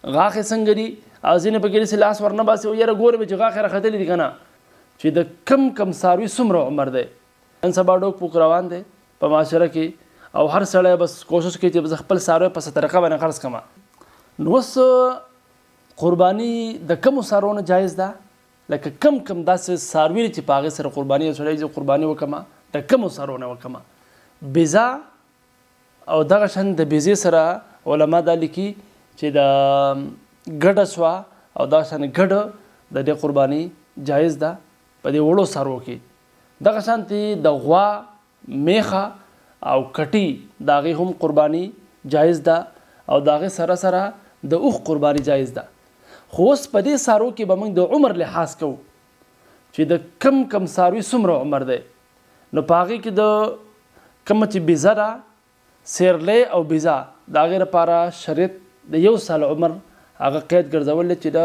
غاښې څنګه دي او ځینې پکې داسې لاس ورنه باسي او یاره ګورم چې غاښې راختلي دي که نه چې د کم څاروي څومره عمر دی. نن سبا ډوک پوک روان دی په معاشره کې او هر سړی بس کوشش کوي چې خپل څاروی په څه طریقه باندې خرڅ کړم. نو اوس قرباني د کمو څاروو نه جایز ده، لکه کم داسې څاروي چې په هغې سره قرباني یو سړی چې قرباني وکړم د کمو څاروو نه وکړم. بیزه او دغه شان د بیزې سره علما دا لیکي چې د ګډه سوه او دغه شان ګډه د دې قرباني جایز ده په دې وړو څاروو کې. دغه شانتې د غوا، میخه او کټي د هغې هم قرباني جایز ده او د هغې سره سره د اوښ قرباني جایز ده. خو اوس په دې څاروو کې به موږ د عمر لحاظ کوو چې د کم څاروي څومره عمر دی. نو په هغې کې د کومه چې بیزه ده، سیرلی او بیزه، د هغې لپاره شریعت د 1 سال عمر هغه قید ګرځولی چې د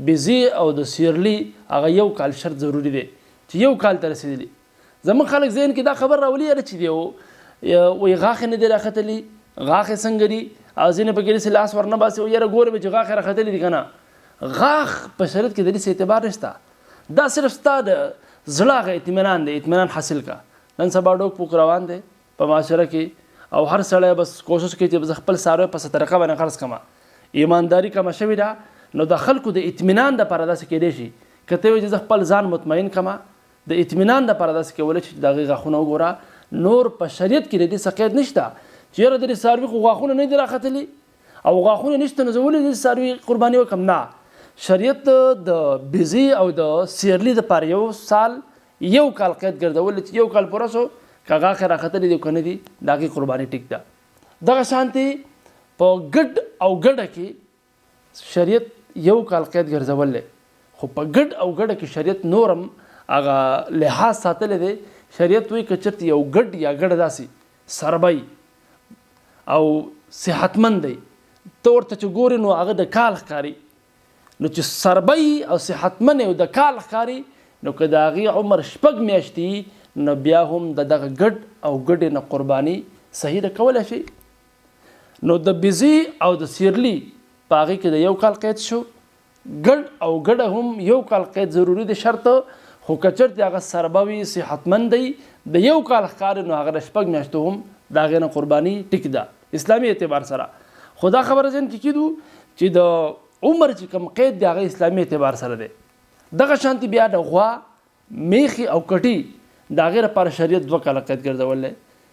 بیزې او د سیرلي هغه 1 کال شرط ضروري دی چې 1 کال ته رسېدلي. زموږ خلک ذهن کې دا خبر راولي یاره چې دی وایي غاښې نه دی راختلي، غاښې څنګه دي او ځینې پکې داسې لاس ورنه باسي او یاره ګورم چې غاښې راختلي دي که نه. غاښ په شریعت کې د دې اعتبار نشته، دا صرف ستا د زړه هغه اطمینان دی، اطمینان حاصل کا. نن سبا ډوک پوک روان دی په معاشره کې او هر سړی بس کوشش کوي چې خپل څاروی په څه طریقه باندې خرڅ کړم. ایمانداري کمه شوې ده. نو د خلکو د اطمینان دپاره داسې کیدی شي که ته وایې چې زه خپل ځان مطمئن کړم، د اطمینان دپاره داسې کولی چې د هغې غاښونه وګوره. نور په شریعت کې د دې څه قید نشته چې یاره د دې څاروي خو غاښونه نه دي راختلي او غاښونه نشته نو زه ولې د دې څاروي قرباني وکړم. نه، شریعت د بیزې او د سیرلي دپاره 1 سال 1 کال قید ګرځولی چې 1 کال پوره شو که غاښې راختلي دي که نه دي د هغې قرباني ټیک ده. دغه شانتې په ګډ او ګډه کې شریعت 1 کال قید ګرځولی، خو په ګډ او ګډه کې شریعت نورم هغه لحاظ ساتلی دی. شریعت وایي که چېرته یو ګډ یا ګډه داسې سربی او صحتمند دی ته ورته چې ګورې نو هغه د کال ښکاري، نو چې سربی او صحتمند او د کال ښکاري نو که د هغې عمر 6 میاشتې نو بیا هم د دغه ګډ او ګډې نه قرباني صحیح ده کولی شي. نو د بیزې او د سیرلي په هغې کې د 1 کال قید شو، ګډ او ګډه هم 1 کال قید ضروري دی شرط. خو که چېرته هغه سربه وي، صحتمند دی، د 1 کال ښکاري نو هغه د 6 میاشتو هم د هغې نه قرباني ټیک ده اسلامي اعتبار سره. خو دا خبره ذهن کې کیدو چې د عمر چې کوم قید دی هغه اسلامي اعتبار سره دی. دغه شانتې بیا د غوا، میخې او کټي د هغې لپاره شریعت 2 کاله قید ګرځولی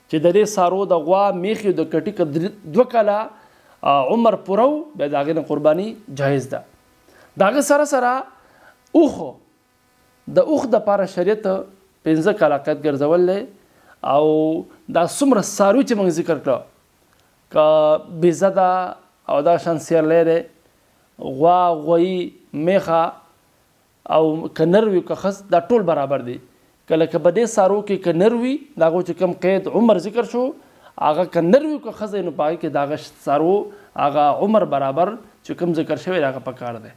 چې د دې څاروو د غوا، میخې او د کټي که 2 کاله عمر پوره و بیا د هغې نه قرباني جایز ده. د هغې سره سره اوښ، د اوښ دپاره شریعت 15 کاله قید ګرځولی او دا څومره څاروي چې موږ ذکر کړه که بیزه ده او دغه شان سیرلی دی، غوا، غویي، میخه او که نر وي که ښځ دا ټول برابر دي. کله که په دې څاروو کې که نر وي د هغو چې کوم قید عمر ذکر شو هغه که نر وي که ښځه نو په هغې کې د هغه څاروو هغه عمر برابر چې کوم ذکر شوی هغه پکار دی.